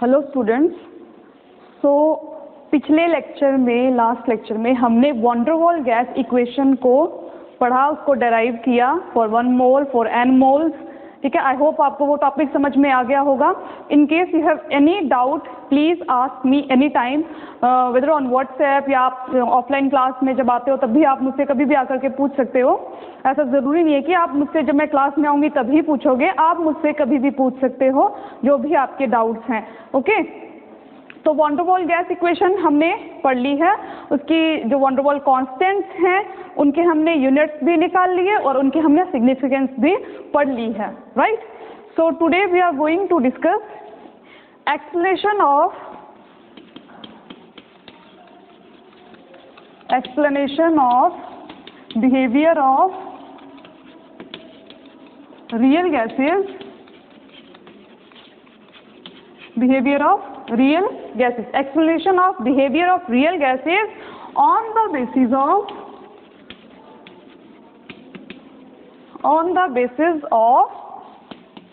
Hello students. सो पिछले lecture में, last lecture में हमने van der Waals gas equation को पढ़ा, उसको डेराइव किया for 1 mole, for n moles. ठीक है, आई होप आपको वो टॉपिक समझ में आ गया होगा। In case you have any doubt please ask me any time, whether on WhatsApp या आप ऑफलाइन क्लास में जब आते हो तब भी आप मुझसे कभी भी आकर के पूछ सकते हो। ऐसा ज़रूरी नहीं है कि आप मुझसे जब मैं क्लास में आऊँगी तभी पूछोगे, आप मुझसे कभी भी पूछ सकते हो जो भी आपके डाउट्स हैं। ओके, तो van der Waals gas equation हमने पढ़ ली है, उसकी जो वैन डर वाल्स कांस्टेंट्स हैं उनके हमने यूनिट्स भी निकाल लिए और उनके हमने सिग्निफिकेंस भी पढ़ ली है, right. So today we are going to discuss explanation of behavior of real gases, explanation of behavior of real gases on the basis of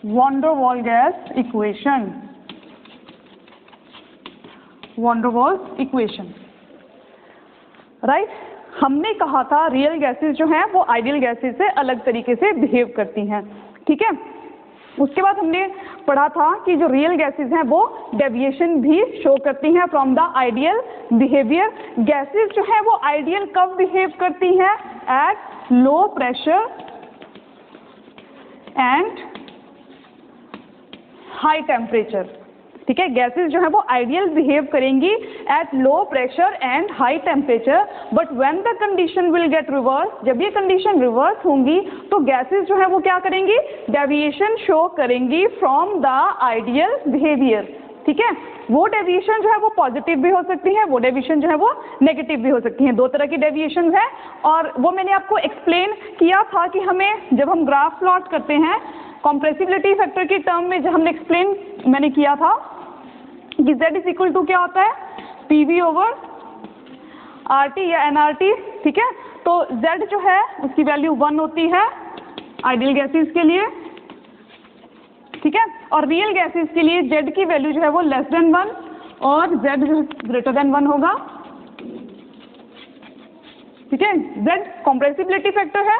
van der Waals gas equation. Van der Waals equation, right. हमने कहा था real gases जो हैं वो ideal gases से अलग तरीके से बिहेव करती हैं, ठीक है। उसके बाद हमने पढ़ा था कि जो रियल गैसेस हैं वो डेविएशन भी शो करती हैं from the ideal behaviour. Gases जो है वो आइडियल कब बिहेव करती हैं? At low pressure and high temperature, ठीक है। गैसेस जो है वो आइडियल बिहेव करेंगी at low pressure and high temperature, but when the condition will get reverse, जब ये कंडीशन रिवर्स होंगी तो गैसेस जो है वो क्या करेंगी? डेविएशन शो करेंगी फ्रॉम द आइडियल बिहेवियर, ठीक है। वो डेविएशन जो है वो पॉजिटिव भी हो सकती है, वो डेविएशन जो है वो नेगेटिव भी हो सकती है। 2 तरह की डेविएशन है और वो मैंने आपको एक्सप्लेन किया था कि हमें जब हम ग्राफ प्लॉट करते हैं कॉम्प्रेसिबिलिटी फैक्टर की टर्म में, जब हमने एक्सप्लेन मैंने किया था कि Z इज इक्वल टू क्या होता है? PV ओवर RT या nRT, ठीक है। तो Z जो है उसकी वैल्यू 1 होती है आइडियल गैसेस के लिए, ठीक है। और रियल गैसेस के लिए Z की वैल्यू जो है वो लेस देन 1 और Z जो ग्रेटर देन 1 होगा, ठीक है। Z कॉम्प्रेसिबिलिटी फैक्टर है,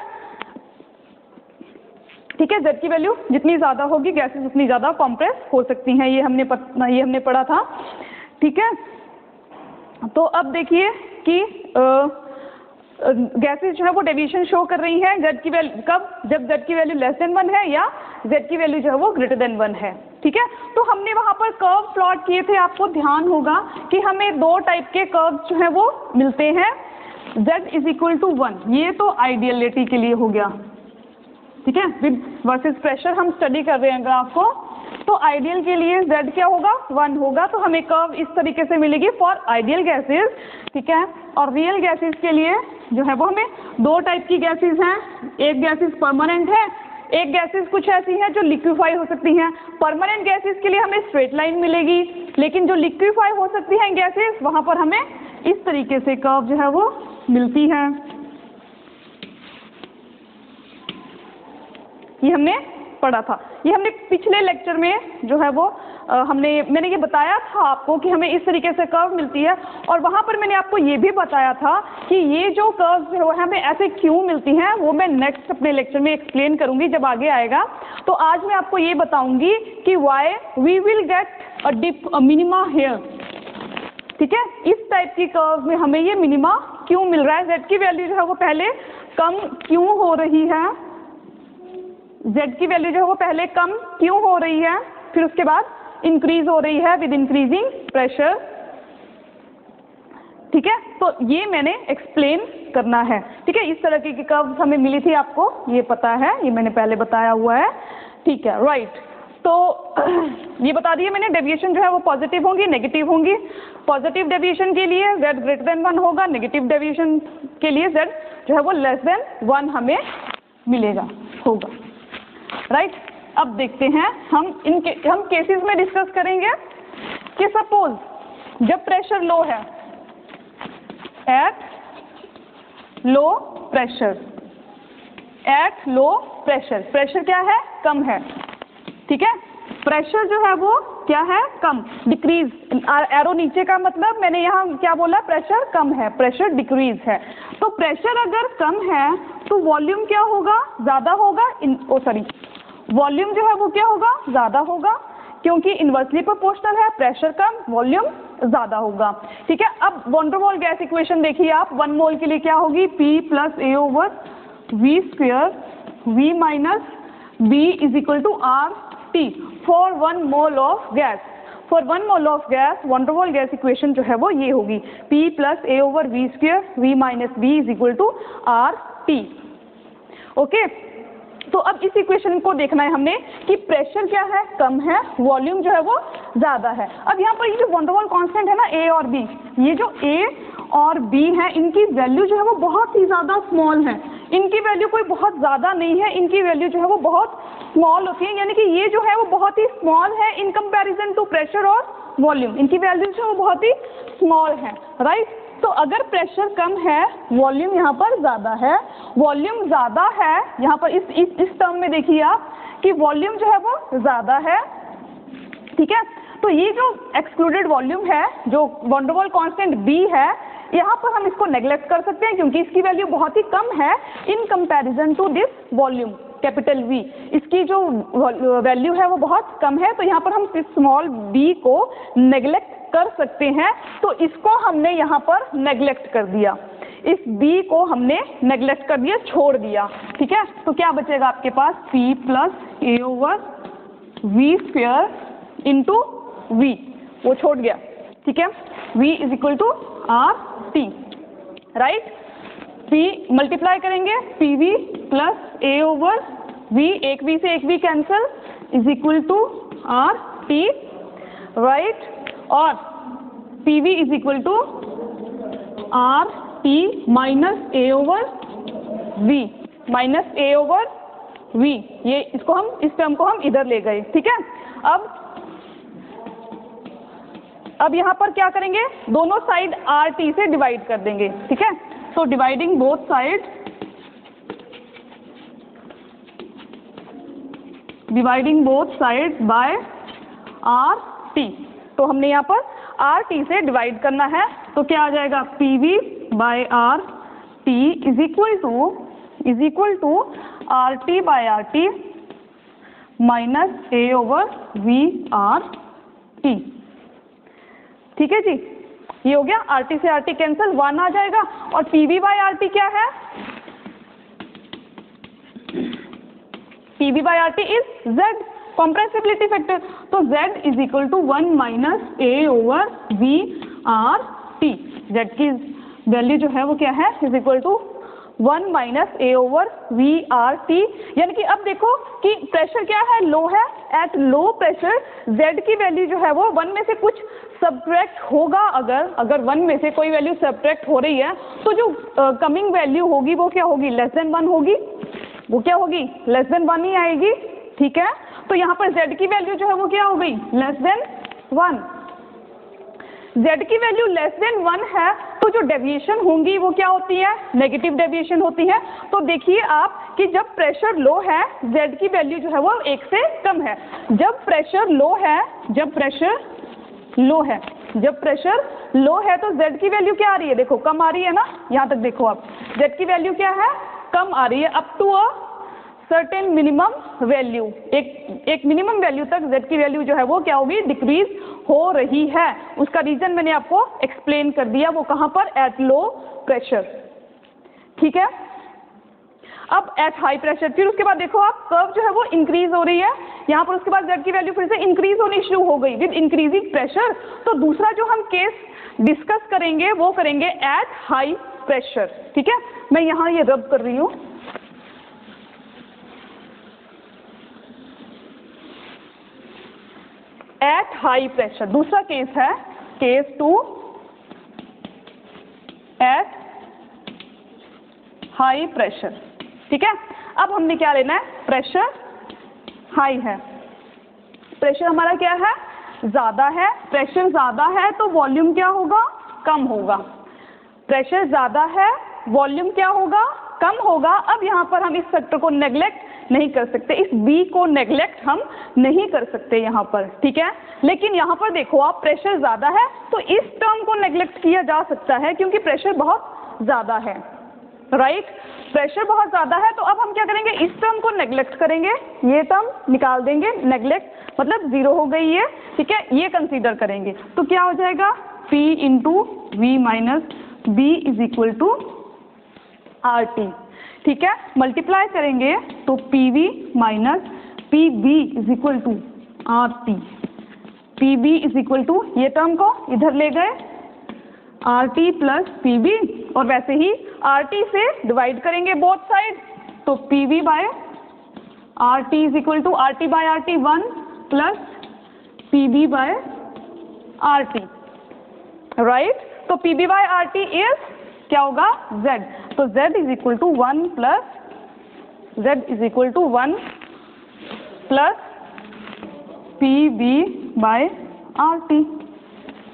ठीक है। Z की वैल्यू जितनी ज़्यादा होगी गैसेस उतनी ज़्यादा कॉम्प्रेस हो सकती हैं, ये हमने पढ़ा था, ठीक है। तो अब देखिए कि गैसेस जो है वो डेविएशन शो कर रही हैं Z की वैल्यू कब? जब Z की वैल्यू लेस देन 1 है या Z की वैल्यू जो है वो ग्रेटर देन 1 है, ठीक है। तो हमने वहाँ पर कर्व प्लॉट किए थे, आपको ध्यान होगा कि हमें 2 टाइप के कर्व जो है वो मिलते हैं। Z इज इक्वल टू 1, ये तो आइडियलिटी के लिए हो गया, ठीक है। विद वर्सेस प्रेशर हम स्टडी कर रहे हैं ग्राफ को, तो आइडियल के लिए Z क्या होगा? 1 होगा। तो हमें कर्व इस तरीके से मिलेगी फॉर आइडियल गैसेस, ठीक है। और रियल गैसेस के लिए जो है वो हमें 2 टाइप की गैसेस हैं, एक गैसेस परमानेंट है, एक गैसेस कुछ ऐसी हैं जो लिक्विफाई हो सकती हैं। परमानेंट गैसेस के लिए हमें स्ट्रेट लाइन मिलेगी, लेकिन जो लिक्विफाई हो सकती हैं गैसेस वहाँ पर हमें इस तरीके से कर्व जो है वो मिलती है। ये हमने पढ़ा था, ये हमने पिछले लेक्चर में जो है वो मैंने ये बताया था आपको कि हमें इस तरीके से कर्व मिलती है। और वहाँ पर मैंने आपको ये भी बताया था कि ये जो कर्व्स जो है हमें ऐसे क्यों मिलती हैं वो मैं नेक्स्ट अपने लेक्चर में एक्सप्लेन करूँगी जब आगे आएगा। तो आज मैं आपको ये बताऊँगी कि why we will get a minima here, ठीक है। इस टाइप की कर्व में हमें ये मिनिमा क्यों मिल रहा है? Z की वैल्यू जो है वो पहले कम क्यों हो रही है? Z की वैल्यू जो है वो पहले कम क्यों हो रही है, फिर उसके बाद इंक्रीज हो रही है विद इंक्रीजिंग प्रेशर, ठीक है। तो ये मैंने एक्सप्लेन करना है, ठीक है। इस तरह की कर्व्स हमें मिली थी, आपको ये पता है, ये मैंने पहले बताया हुआ है, ठीक है, राइट। तो ये बता दिया मैंने, डेविएशन जो है वो पॉजिटिव होंगी, नेगेटिव होंगी। पॉजिटिव डेविएशन के लिए Z ग्रेटर देन 1 होगा, नेगेटिव डेविएशन के लिए Z जो है वो लेस देन 1 हमें मिलेगा, होगा, राइट। अब देखते हैं हम केसेस में डिस्कस करेंगे कि सपोज जब प्रेशर लो है, eight low pressure, eight low pressure, pressure क्या है? कम है, ठीक है। प्रेशर जो है वो क्या है, कम, डिक्रीज, एरो नीचे का मतलब मैंने यहाँ क्या बोला, प्रेशर कम है, प्रेशर डिक्रीज है। तो प्रेशर अगर कम है तो वॉल्यूम क्या होगा, ज़्यादा होगा, वॉल्यूम जो है वो क्या होगा, ज़्यादा होगा, क्योंकि इन्वर्सली प्रोपोर्शनल है, प्रेशर कम, वॉल्यूम ज़्यादा होगा। ठीक है, अब van der Waals gas equation देखिए आप, 1 मोल के लिए क्या होगी, P + A / V square V - B = RT for 1 mole of gas. For 1 mole of gas van der Waals gas equation जो है वो ये होगी, P + A / V square V - B = RT। Okay, तो अब इस इक्वेशन को देखना है हमने कि प्रेशर क्या है, कम है, वॉल्यूम जो है वो ज़्यादा है। अब यहाँ पर ये जो वॉन डेर वाल कांस्टेंट है ना, A और B, ये जो A और B है इनकी वैल्यू जो है वो बहुत ही ज़्यादा स्मॉल है, इनकी वैल्यू कोई बहुत ज़्यादा नहीं है, इनकी वैल्यू जो है वो बहुत स्मॉल होती है, यानी कि ये जो है वो बहुत ही स्मॉल है इन कंपैरिजन टू प्रेशर और वॉल्यूम, इनकी वैल्यू जो है वो बहुत ही स्मॉल है, राइट। तो अगर प्रेशर कम है, वॉल्यूम यहाँ पर ज़्यादा है, वॉल्यूम ज़्यादा है, यहाँ पर इस टर्म में देखिए आप कि वॉल्यूम जो है वो ज़्यादा है, ठीक है। तो ये जो एक्सक्लूडेड वॉल्यूम है, जो van der Waals constant B है, यहाँ पर हम इसको नेग्लेक्ट कर सकते हैं क्योंकि इसकी वैल्यू बहुत ही कम है in comparison to this volume capital V, इसकी जो वैल्यू है वो बहुत कम है, तो यहाँ पर हम इस स्मॉल b को नेग्लेक्ट कर सकते हैं। तो इसको हमने यहाँ पर नेग्लेक्ट कर दिया, इस b को हमने नेग्लेक्ट कर दिया, छोड़ दिया, ठीक है। तो क्या बचेगा आपके पास, P + A / V square × V, वो छोड़ गया, ठीक है, V = RT, right. P multiply करेंगे, PV + A / V, एक V से एक V कैंसिल, = RT, राइट, और PV = RT - A / V, -A / V, ये इसको हम, इस टर्म को हम इधर ले गए, ठीक है। अब यहाँ पर क्या करेंगे, दोनों साइड RT से डिवाइड कर देंगे, ठीक है। So dividing both side, by RT, तो हमने यहाँ पर RT से डिवाइड करना है, तो क्या आ जाएगा, PV / RT = RT / RT - A / V RT, ठीक है जी, ये हो गया। RT से RT कैंसिल, 1 आ जाएगा, और PV / RT क्या है, PV / RT is Z, compressibility factor, तो Z = 1 - A / V RT, Z की वैल्यू जो है वो क्या है, = 1 - A / V RT, यानी कि अब देखो कि प्रेशर क्या है, लो है, एट लो प्रेशर Z की वैल्यू जो है वो 1 में से कुछ सब्ट्रैक्ट होगा, अगर 1 में से कोई वैल्यू सब्ट्रैक्ट हो रही है तो जो कमिंग वैल्यू होगी वो क्या होगी, <1 होगी, वो क्या होगी, <1 ही आएगी, ठीक है। तो यहाँ पर Z की वैल्यू जो है वो क्या हो गई, <1, Z की वैल्यू <1 है, तो जो डेविएशन होंगी वो क्या होती है, नेगेटिव डेविएशन होती है। तो देखिए आप कि जब प्रेशर लो है Z की वैल्यू जो है वो 1 से कम है, जब प्रेशर लो है तो Z की वैल्यू क्या आ रही है, देखो कम आ रही है ना, यहाँ तक देखो आप, Z की वैल्यू क्या है, कम आ रही है, up to a certain minimum value, एक मिनिमम वैल्यू तक Z की वैल्यू जो है वो क्या होगी, डिक्रीज हो रही है। उसका रीजन मैंने आपको एक्सप्लेन कर दिया, वो कहाँ पर, एट लो प्रेशर, ठीक है। अब एट हाई प्रेशर, फिर उसके बाद देखो आप कर्व जो है वो इंक्रीज हो रही है यहाँ पर, उसके बाद Z की वैल्यू फिर से इंक्रीज होनी शुरू हो गई विद इंक्रीजिंग प्रेशर। तो दूसरा जो हम केस डिस्कस करेंगे वो करेंगे एट हाई प्रेशर, ठीक है। मैं यहाँ ये रब कर रही हूँ, एट हाई प्रेशर, दूसरा केस है केस 2 एट हाई प्रेशर, ठीक है। अब हमने क्या लेना है, प्रेशर हाई है, प्रेशर हमारा क्या है, ज़्यादा है, प्रेशर ज़्यादा है तो वॉल्यूम क्या होगा, कम होगा, प्रेशर ज़्यादा है वॉल्यूम क्या होगा, कम होगा। अब यहाँ पर हम इस फैक्टर को नेग्लेक्ट नहीं कर सकते, इस बी को नेग्लेक्ट हम नहीं कर सकते यहाँ पर, ठीक है। लेकिन यहाँ पर देखो आप, प्रेशर ज़्यादा है तो इस टर्म को नेग्लेक्ट किया जा सकता है क्योंकि प्रेशर बहुत ज़्यादा है, राइट। प्रेशर बहुत ज़्यादा है तो अब हम क्या करेंगे, इस टर्म को नेग्लेक्ट करेंगे, ये टर्म निकाल देंगे, नेग्लेक्ट मतलब ज़ीरो हो गई है, ठीक है। ये कंसीडर करेंगे तो क्या हो जाएगा, P into V minus B is equal to R T, ठीक है। मल्टीप्लाई करेंगे तो P V minus P B is equal to R T, P B is equal to, ये टर्म को इधर ले गए, R T plus P B, और वैसे ही आर टी से डिवाइड करेंगे बोथ साइड, तो P V by R T is equal to R T by R T 1 plus P B by R T, right. तो P B by R T is क्या होगा, z, तो z is equal to 1 plus z is equal to 1 plus P B by R T,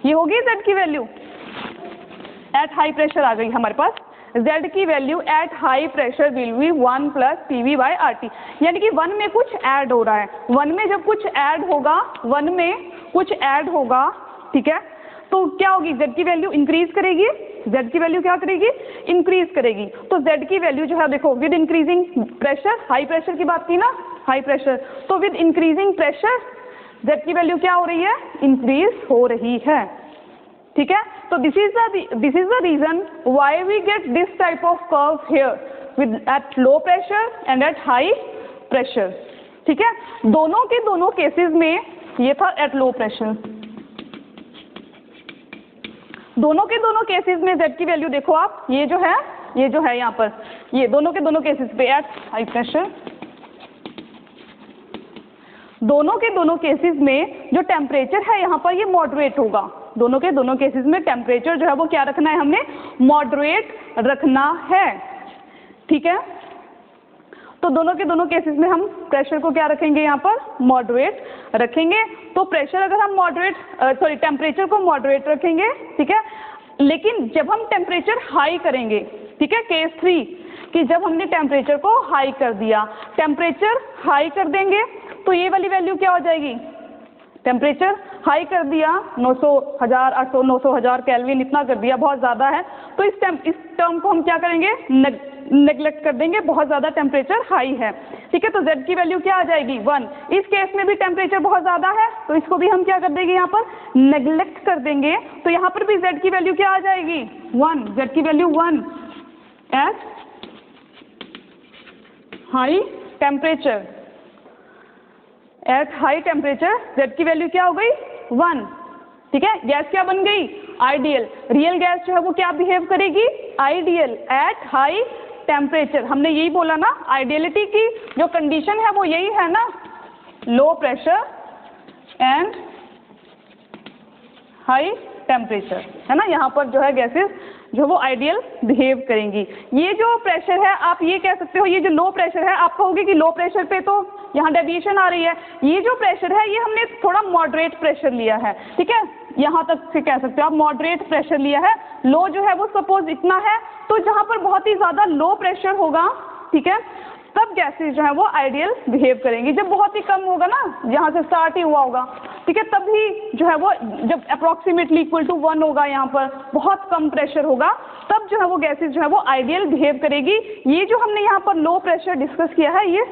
ये होगी z की value at high pressure आ गई हमारे पास। z की value at high pressure will be 1 plus P V by R T, यानी कि 1 में कुछ ऐड हो रहा है, 1 में जब कुछ ऐड होगा, 1 में कुछ ऐड होगा, ठीक है, तो क्या होगी, z की वैल्यू इंक्रीज करेगी, z की वैल्यू क्या करेगी, इंक्रीज करेगी। तो z की वैल्यू जो है देखो, with increasing pressure, high pressure की बात की ना, हाई प्रेशर, तो विद इंक्रीजिंग प्रेशर z की वैल्यू क्या हो रही है, इंक्रीज हो रही है, ठीक है। तो this is the reason why we get this type of curve here with at low pressure and at high pressure, ठीक है। दोनों के दोनों केसेस में ये था एट लो प्रेशर, दोनों के दोनों केसेस में z की वैल्यू देखो आप, ये जो है यहाँ पर, ये दोनों के दोनों केसेस पे एट हाई प्रेशर, दोनों के दोनों केसेस में जो टेम्परेचर है यहाँ पर ये मॉडरेट होगा, दोनों के दोनों केसेस में टेम्परेचर जो है वो क्या रखना है, हमने मॉडरेट रखना है, ठीक है। तो दोनों के दोनों केसेस में हम प्रेशर को क्या रखेंगे, यहाँ पर मॉडरेट रखेंगे। तो प्रेशर अगर हम टेम्परेचर को मॉडरेट रखेंगे, ठीक है। लेकिन जब हम टेम्परेचर हाई करेंगे, ठीक है, केस 3 कि जब हमने टेम्परेचर को हाई कर दिया, टेम्परेचर हाई कर देंगे तो ये वाली वैल्यू क्या हो जाएगी, टेम्परेचर हाई कर दिया 900, 1000, 800, 900, 1000 केल्विन, इतना कर दिया, बहुत ज़्यादा है, तो इस टर्म को हम क्या करेंगे, नेग्लेक्ट कर देंगे, बहुत ज़्यादा टेम्परेचर हाई है, ठीक है। तो z की वैल्यू क्या आ जाएगी, 1। इस केस में भी टेम्परेचर बहुत ज़्यादा है तो इसको भी हम क्या कर देंगे, यहाँ पर नेग्लेक्ट कर देंगे, तो यहाँ पर भी z की वैल्यू क्या आ जाएगी, 1, z की value 1 eight high temperature, eight high temperature z की वैल्यू क्या हो गई, 1, ठीक है। गैस क्या बन गई, आइडियल। रियल गैस जो है वो क्या बिहेव करेगी, आइडियल एट हाई टेम्परेचर। हमने यही बोला ना, आइडियलिटी की जो कंडीशन है वो यही है ना, लो प्रेशर एंड हाई टेम्परेचर, है ना। यहाँ पर जो है गैसेस जो वो आइडियल बिहेव करेंगी। ये जो प्रेशर है, आप ये कह सकते हो, ये जो लो प्रेशर है, आप कहोगे कि लो प्रेशर पे तो यहाँ डेविएशन आ रही है, ये जो प्रेशर है ये हमने थोड़ा मॉडरेट प्रेशर लिया है, ठीक है, यहाँ तक से कह सकते हो आप मॉडरेट प्रेशर लिया है। लो जो है वो सपोज इतना है, तो जहाँ पर बहुत ही ज़्यादा लो प्रेशर होगा, ठीक है, तब गैसेस जो है वो आइडियल बिहेव करेंगी। जब बहुत ही कम होगा ना, यहाँ से स्टार्ट ही हुआ होगा, ठीक है, तभी जो है वो जब अप्रॉक्सीमेटली इक्वल टू 1 होगा, यहाँ पर बहुत कम प्रेशर होगा, तब जो है वो गैसेस जो है वो आइडियल बिहेव करेगी। ये जो हमने यहाँ पर लो प्रेशर डिस्कस किया है, ये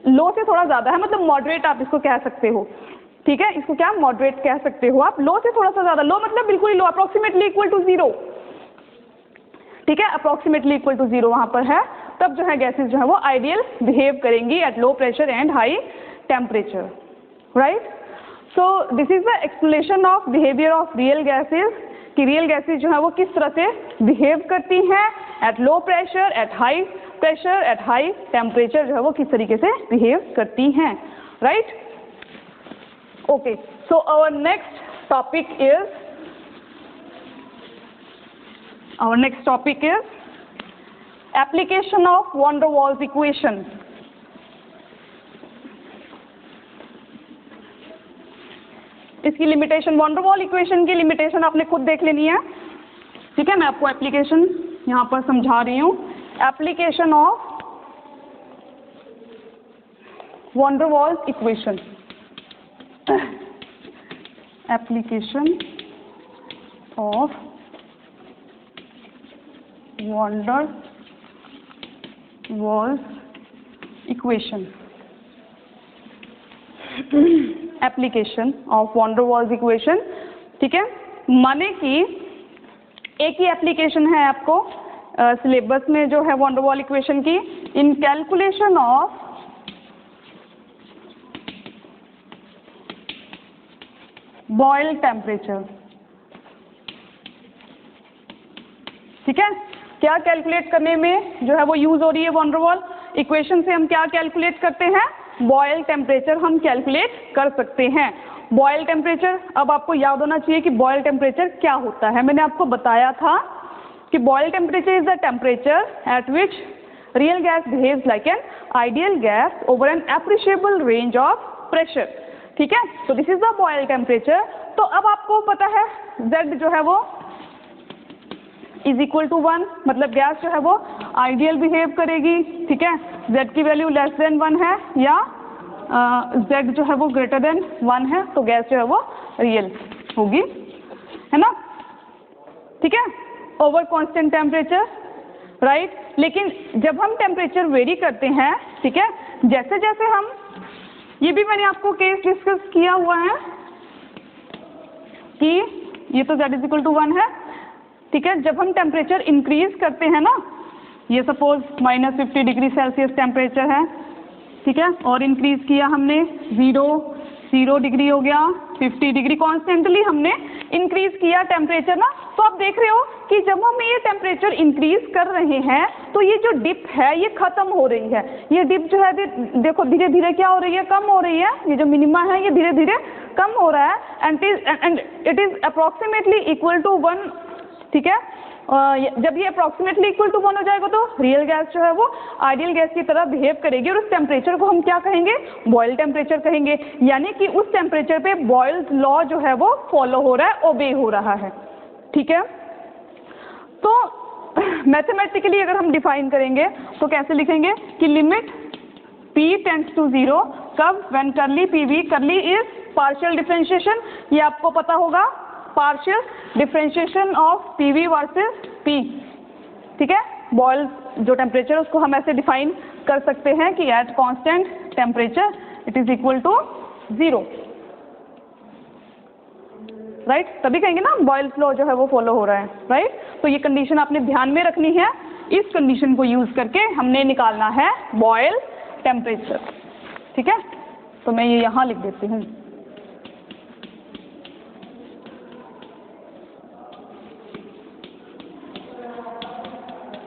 लो से थोड़ा ज़्यादा है, मतलब मॉडरेट आप इसको कह सकते हो, ठीक है, इसको क्या मॉडरेट कह सकते हो आप। लो से थोड़ा सा ज़्यादा, लो मतलब बिल्कुल ही लो, अप्रॉक्सीमेटली इक्वल टू 0, ठीक है, अप्रॉक्सीमेटली इक्वल टू 0 वहाँ पर है, तब जो है गैसेस जो है वो आइडियल बिहेव करेंगी at low pressure and high temperature, right. So this is the explanation of behaviour of real gases, कि रियल गैसेस जो है वो किस तरह से बिहेव करती हैं at low pressure, at high pressure, at high temperature, जो है वो किस तरीके से बिहेव करती हैं, right. Okay, so our next topic is application of van der Waals equation। इसकी लिमिटेशन, van der Waals इक्वेशन की लिमिटेशन आपने खुद देख लेनी है, ठीक है। मैं आपको एप्लीकेशन यहाँ पर समझा रही हूँ, application of van der Waals equation, application of van der Waals equation, application of van der Waals equation. ठीक है, माने कि एक ही एप्लीकेशन है आपको सिलेबस में जो है वॉन डर वॉल इक्वेशन की, in calculation of Boyle temperature. ठीक है, क्या कैलकुलेट करने में जो है वो यूज हो रही है वॉन डर वॉल इक्वेशन से, हम क्या कैलकुलेट करते हैं, बॉयल टेम्परेचर हम कैलकुलेट कर सकते हैं। बॉयल टेम्परेचर, अब आपको याद होना चाहिए कि बॉयल टेम्परेचर क्या होता है। मैंने आपको बताया था कि Boyle temperature is the temperature at which real gas behaves like an ideal gas over an appreciable range of pressure. ठीक है, तो this is the Boyle temperature. तो अब आपको पता है Z जो है वो इज इक्वल टू 1, मतलब गैस जो है वो आइडियल बिहेव करेगी। ठीक है, Z की वैल्यू लेस देन 1 है या Z जो है वो ग्रेटर देन 1 है, तो गैस जो है वो रियल होगी, है ना। ठीक है, ओवर कांस्टेंट टेम्परेचर, राइट। लेकिन जब हम टेम्परेचर वेरी करते हैं, ठीक है, जैसे जैसे हम, ये भी मैंने आपको केस डिस्कस किया हुआ है कि ये तो Z इज इक्वल टू 1 है। ठीक है, जब हम टेम्परेचर इंक्रीज करते हैं ना, ये सपोज -50 डिग्री सेल्सियस टेम्परेचर है, ठीक है, और इंक्रीज किया हमने 0 डिग्री हो गया, 50 डिग्री, कॉन्स्टेंटली हमने इंक्रीज किया टेम्परेचर ना। तो आप देख रहे हो कि जब हम ये टेम्परेचर इंक्रीज कर रहे हैं तो ये जो डिप है ये खत्म हो रही है। ये डिप जो है देखो धीरे धीरे क्या हो रही है, कम हो रही है। ये जो मिनिमा है ये धीरे धीरे कम हो रहा है and it is approximately equal to 1। ठीक है, जब ये अप्रोक्सीमेटली इक्वल टू 1 हो जाएगा तो रियल गैस जो है वो आइडियल गैस की तरह बिहेव करेगी और उस टेम्परेचर को हम क्या कहेंगे, बॉयल टेम्परेचर कहेंगे। यानी कि उस टेम्परेचर पे बॉयल्स लॉ जो है वो फॉलो हो रहा है, ओबे हो रहा है। ठीक है, तो मैथमेटिकली अगर हम डिफाइन करेंगे तो कैसे लिखेंगे कि लिमिट P टेंड्स टू 0 कब, व्हेन करली PV, करली इज पार्शियल डिफरेंशिएशन, ये आपको पता होगा, partial differentiation of PV versus P। ठीक है, बॉयल जो टेम्परेचर उसको हम ऐसे डिफाइन कर सकते हैं कि at constant temperature it is equal to 0, right. तभी कहेंगे ना बॉयल्स लॉ जो है वो फॉलो हो रहा है, राइट। तो ये कंडीशन आपने ध्यान में रखनी है, इस कंडीशन को यूज करके हमने निकालना है बॉयल टेम्परेचर। ठीक है, तो मैं ये यहाँ लिख देती हूँ,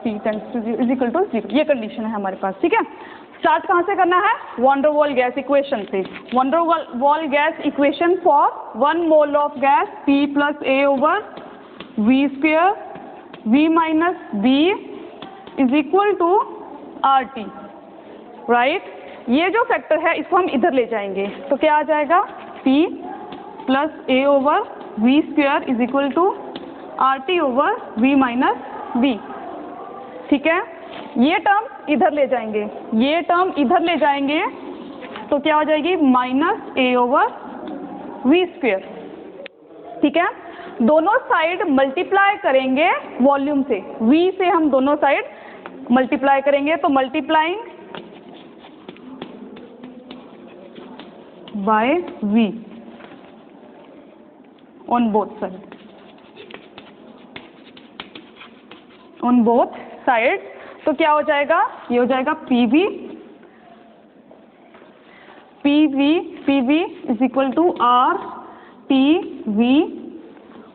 P tends to 0 is equal to 0, ये कंडीशन है हमारे पास। ठीक है, स्टार्ट कहाँ से करना है, van der Waals gas equation से। Van der Waals gas equation for 1 mole of gas P plus A over V square V minus B is equal to RT, right. ये जो फैक्टर है इसको हम इधर ले जाएंगे तो क्या आ जाएगा, P plus A over V square is equal to RT over V minus B। ठीक है, ये टर्म इधर ले जाएंगे, ये टर्म इधर ले जाएंगे तो क्या हो जाएगी, -A ओवर V स्क्वायर। ठीक है, दोनों साइड मल्टीप्लाई करेंगे वॉल्यूम से, V से हम दोनों साइड मल्टीप्लाई करेंगे, तो multiplying by V on both side, on both side. तो क्या हो जाएगा, ये हो जाएगा PV is equal to RTV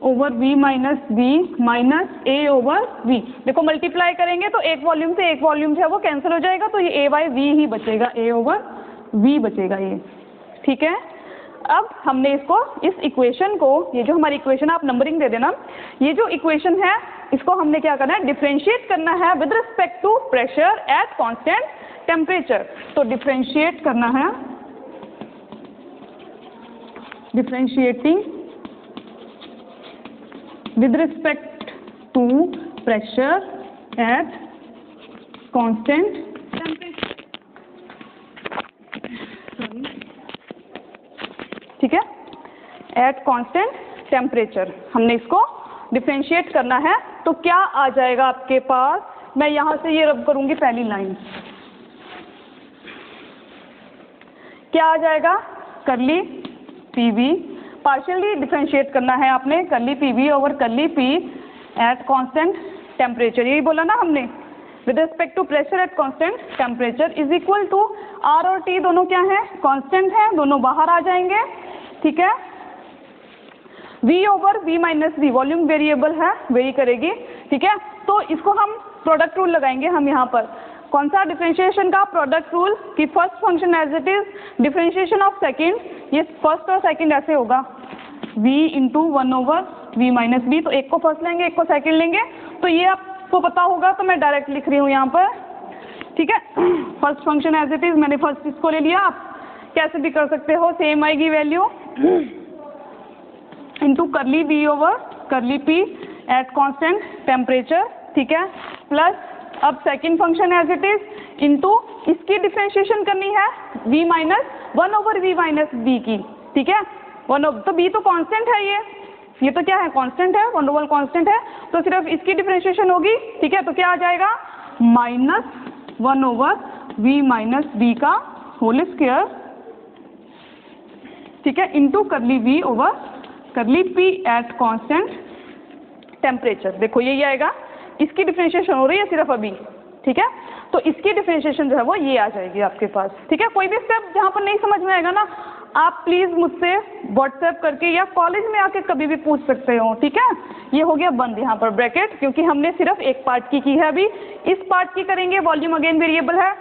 over V minus B minus A over V। देखो मल्टीप्लाई करेंगे तो एक वॉल्यूम से एक वॉल्यूम जो है वो कैंसिल हो जाएगा, तो ये A बाय V ही बचेगा, A ओवर V बचेगा ये। ठीक है, अब हमने इसको, इस इक्वेशन को, ये जो हमारी इक्वेशन, आप नंबरिंग दे देना, ये जो इक्वेशन है इसको हमने क्या करना है, डिफरेंशिएट करना है with respect to pressure at constant temperature. तो डिफरेंशिएट करना है, differentiating with respect to pressure at constant temperature, ठीक है, एट कांस्टेंट टेम्परेचर हमने इसको डिफरेंशिएट करना है। तो क्या आ जाएगा आपके पास, मैं यहां से ये रब करूंगी पहली लाइन, क्या आ जाएगा, करली पी वी, पार्शियली डिफरेंशिएट करना है आपने, curly P V over curly P at constant temperature, यही बोला ना हमने, with respect to pressure at constant temperature is equal to R और टी दोनों क्या है, कांस्टेंट है, दोनों बाहर आ जाएंगे, ठीक है। V over V minus V volume variable है, वेरी करेगी, ठीक है। तो इसको हम प्रोडक्ट रूल लगाएंगे हम यहाँ पर, कौन सा, डिफरेंशिएशन का प्रोडक्ट रूल, कि first function as it is differentiation of second, ये फर्स्ट और सेकेंड ऐसे होगा V into 1 over V minus V, तो एक को फर्स्ट लेंगे एक को सेकेंड लेंगे, तो ये आपको पता होगा तो मैं डायरेक्ट लिख रही हूँ यहाँ पर, ठीक है। First function as it is, मैंने फर्स्ट इसको ले लिया, आप कैसे भी कर सकते हो, सेम आएगी value, into curly B over curly P at constant temperature, ठीक है, प्लस अब second function as it is into इसकी डिफरेंशिएशन करनी है v minus 1 over v minus b की, ठीक है, तो b तो कांस्टेंट है, ये तो क्या है, कांस्टेंट है, वन ओवर कांस्टेंट है, तो सिर्फ इसकी डिफरेंशिएशन होगी, ठीक है, तो क्या आ जाएगा, -1 ओवर v माइनस b का होल स्क्वायर, ठीक है, इंटू करली v over curly p at constant temperature, देखो यही आएगा, इसकी डिफरेंशिएशन हो रही है सिर्फ अभी, ठीक है, तो इसकी डिफरेंशिएशन जो है वो ये आ जाएगी आपके पास, ठीक है। कोई भी स्टेप जहाँ पर नहीं समझ में आएगा ना, आप प्लीज़ मुझसे व्हाट्सएप करके या कॉलेज में आके कभी भी पूछ सकते हो, ठीक है। ये हो गया बंद यहाँ पर ब्रैकेट, क्योंकि हमने सिर्फ एक पार्ट की है अभी, इस पार्ट की करेंगे, वॉल्यूम अगेन वेरिएबल है,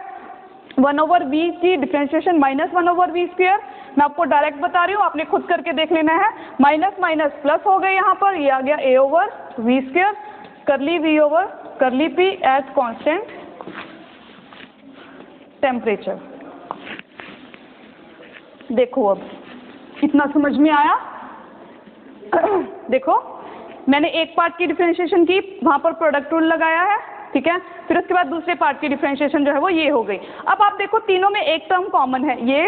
1 ओवर वी की डिफरेंशिएशन -1 ओवर वी स्क्वायर, मैं आपको डायरेक्ट बता रही हूँ, आपने खुद करके देख लेना है, माइनस माइनस प्लस हो गए यहाँ पर, ये आ गया a ओवर वी स्क्वायर करली v over curly p at constant temperature. देखो अब इतना समझ में आया, देखो मैंने एक पार्ट की डिफरेंशिएशन की, वहाँ पर प्रोडक्ट रूल लगाया है, ठीक है, फिर उसके बाद दूसरे पार्ट की डिफरेंशिएशन जो है वो ये हो गई। अब आप देखो तीनों में एक टर्म कॉमन है, ये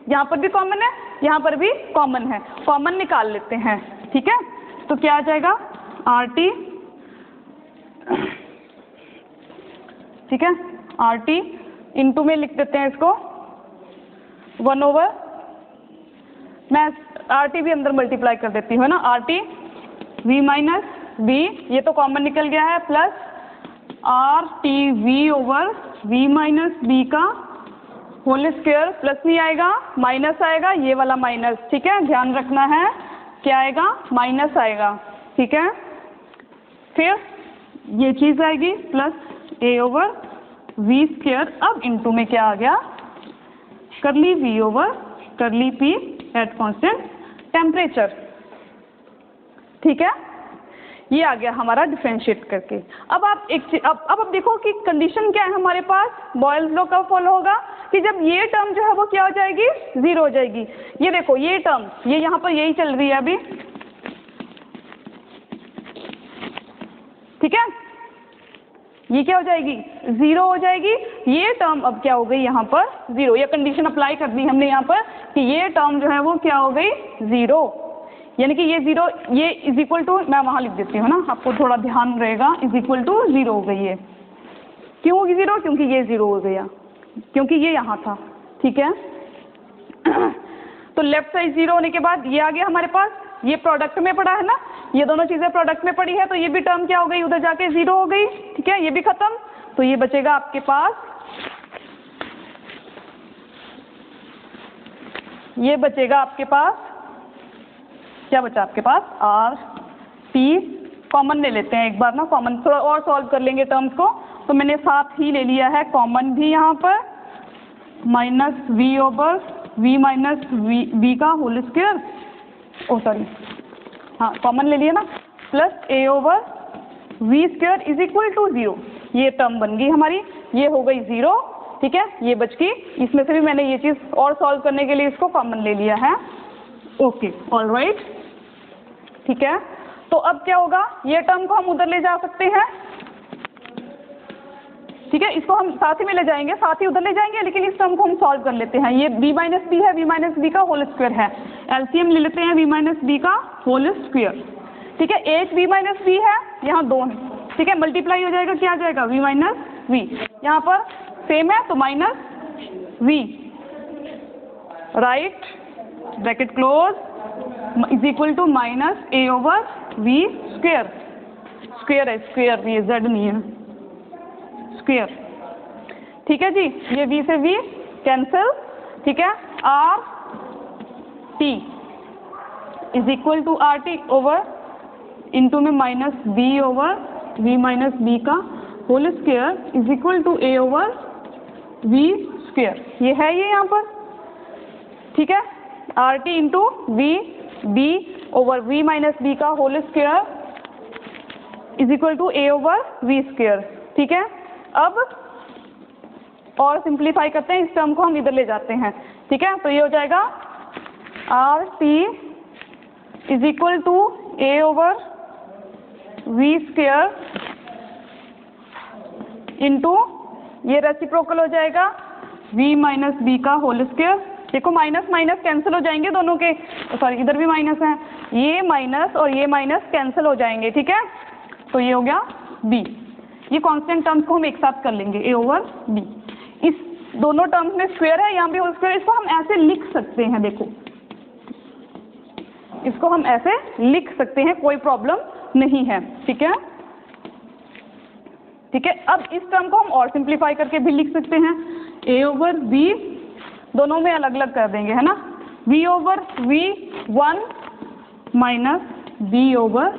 यहाँ पर भी कॉमन है, यहाँ पर भी कॉमन है, कॉमन निकाल लेते हैं, ठीक है, तो क्या आ जाएगा, आर टी, ठीक है, आर टी इंटू में लिख देते हैं इसको 1 ओवर, मैं आर टी भी अंदर मल्टीप्लाई कर देती हूँ ना, R T V minus B, ये तो कॉमन निकल गया है, plus R T V over V minus B का होल स्क्वायर, प्लस नहीं आएगा माइनस आएगा, ये वाला माइनस, ठीक है, ध्यान रखना है, क्या आएगा, माइनस आएगा, ठीक है, फिर ये चीज़ आएगी plus a over V square, अब इनटू में क्या आ गया, curly v over curly p at constant temperature, ठीक है, ये आ गया हमारा डिफरेंशिएट करके। अब आप एक चीज, अब देखो कि कंडीशन क्या है हमारे पास, बॉयल्स लॉ कब फॉलो होगा, कि जब ये टर्म जो है वो क्या हो जाएगी, 0 हो जाएगी। ये देखो ये टर्म, ये यहाँ पर यही चल रही है अभी, ठीक है, ये क्या हो जाएगी, 0 हो जाएगी, ये टर्म अब क्या हो गई यहाँ पर 0, ये कंडीशन अप्लाई कर दी हमने यहाँ पर कि ये टर्म जो है वो क्या हो गई 0, यानी कि ये 0, ये इज इक्वल टू, मैं वहाँ लिख देती हूँ ना, आपको थोड़ा ध्यान रहेगा, इज इक्वल टू 0 हो गई है। क्यों होगी 0, क्योंकि ये 0 हो गया, क्योंकि ये यहाँ था, ठीक है। तो लेफ्ट साइड 0 होने के बाद ये आ गया हमारे पास, ये प्रोडक्ट में पड़ा है ना, ये दोनों चीज़ें प्रोडक्ट में पड़ी है, तो ये भी टर्म क्या हो गई, उधर जाके 0 हो गई, ठीक है, ये भी खत्म, तो ये बचेगा आपके पास, ये बचेगा आपके पास, क्या बचा आपके पास, आर टी, कॉमन ले लेते हैं एक बार ना, कॉमन थोड़ा और सॉल्व कर लेंगे टर्म्स को, तो मैंने साथ ही ले लिया है कॉमन भी यहाँ पर, minus V over V minus V का होल स्क्वायर, ओ सॉरी, हाँ कॉमन ले लिया ना, plus a over V square is equal to 0, ये टर्म बन गई हमारी, ये हो गई 0, ठीक है, ये बच गई, इसमें से भी मैंने ये चीज़ और सॉल्व करने के लिए इसको कॉमन ले लिया है, ओके ऑल राइट, ठीक है। तो अब क्या होगा, ये टर्म को हम उधर ले जा सकते हैं, ठीक है, इसको हम साथ ही में ले जाएंगे, साथ ही उधर ले जाएंगे, लेकिन इस टर्म को हम सॉल्व कर लेते हैं। ये b माइनस बी है, v माइनस बी का होल स्क्वायर है, एलसीएम ले लेते हैं v माइनस बी का होल स्क्वायर। ठीक है, एक v माइनस बी है, यहाँ 2 है। ठीक है, मल्टीप्लाई हो जाएगा, क्या आ जाएगा v माइनस वी, यहाँ पर सेम है तो minus v, right, bracket close is equal to minus a over v square, square है, स्क्वायर, ये z नहीं है, स्क्वायर। ठीक है जी, ये v से v कैंसिल। ठीक है, r t is equal to R T over into में minus b over v minus b का whole square is equal to a over v square, ये है ये यहाँ पर। ठीक है, R T into V b over v minus b का whole square is equal to a over v square. ठीक है, अब और सिंप्लीफाई करते हैं, इस टर्म को हम इधर ले जाते हैं। ठीक है, तो ये हो जाएगा R T is equal to a over v square into ये रेसिप्रोकल हो जाएगा v माइनस b का होल स्क्वायर। देखो माइनस माइनस कैंसिल हो जाएंगे दोनों के, सॉरी इधर भी माइनस है, ये माइनस और ये माइनस कैंसिल हो जाएंगे। ठीक है, तो ये हो गया b, ये कांस्टेंट टर्म्स को हम एक साथ कर लेंगे a ओवर b। इस दोनों टर्म्स में स्क्वायर है, यहाँ भी होल स्क्वायर, इसको हम ऐसे लिख सकते हैं, देखो इसको हम ऐसे लिख सकते हैं, कोई प्रॉब्लम नहीं है। ठीक है, ठीक है, अब इस टर्म को हम और सिंप्लीफाई करके भी लिख सकते हैं, a ओवर b, दोनों में अलग अलग कर देंगे, है ना, v over v 1 minus b over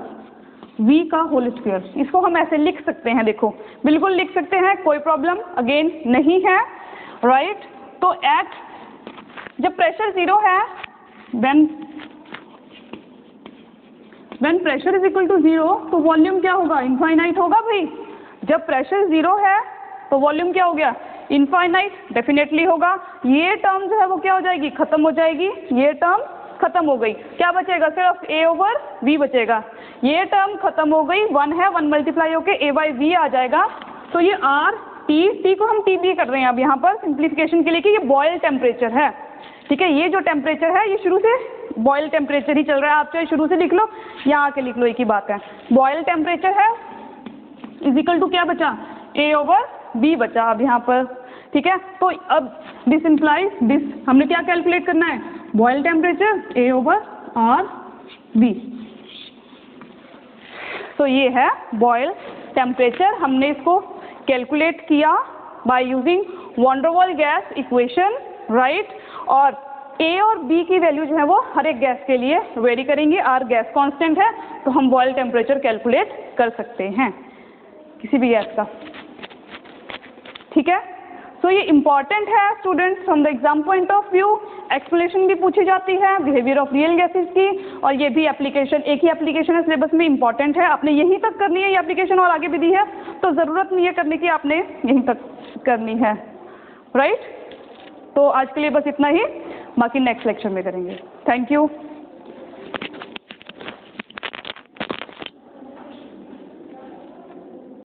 v का होल स्क्वायर, इसको हम ऐसे लिख सकते हैं, देखो बिल्कुल लिख सकते हैं, कोई प्रॉब्लम अगेन नहीं है, राइट। तो एट जब प्रेशर 0 है, when pressure is equal to 0, तो वॉल्यूम क्या होगा, इनफाइनाइट होगा भाई। जब प्रेशर 0 है तो वॉल्यूम क्या हो गया, इनफाइनाइट डेफिनेटली होगा। ये टर्म जो है वो क्या हो जाएगी, खत्म हो जाएगी, ये टर्म खत्म हो गई, क्या बचेगा, सिर्फ a ओवर v बचेगा। ये टर्म खत्म हो गई, 1 है, 1 मल्टीप्लाई होके a बाई v आ जाएगा। तो ये r t को हम t भी कर रहे हैं अब यहाँ पर सिंप्लीफिकेशन के लिए, कि ये बॉयल टेम्परेचर है। ठीक है, ये जो टेम्परेचर है ये शुरू से बॉयल टेम्परेचर ही चल रहा है, आप चाहे शुरू से लिख लो या आके लिख लो, एक ही बात है। बॉयल टेम्परेचर है इज इक्वल टू क्या बचा, a ओवर b बचा अब यहाँ पर। ठीक है, तो अब दिस इम्प्लाइज दिस, हमने क्या कैलकुलेट करना है, Boyle temperature a over r b। तो ये है बॉयल टेम्परेचर, हमने इसको कैलकुलेट किया by using van der Waals gas equation, right. और a और b की वैल्यू जो है वो हर एक गैस के लिए वेरी करेंगे, r गैस कांस्टेंट है, तो हम बॉयल टेम्परेचर कैलकुलेट कर सकते हैं किसी भी गैस का। ठीक है, तो ये इम्पॉर्टेंट है students from the exam point of view. Explanation भी पूछी जाती है बिहेवियर ऑफ रियल गैसेस की, और ये भी एप्लीकेशन, एक ही एप्लीकेशन है सिलेबस में, इम्पॉर्टेंट है, आपने यहीं तक करनी है ये एप्लीकेशन, और आगे भी दी है तो ज़रूरत नहीं है करने की, आपने यहीं तक करनी है, राइट। तो आज के लिए बस इतना ही, बाकी नेक्स्ट लेक्चर में करेंगे। Thank you.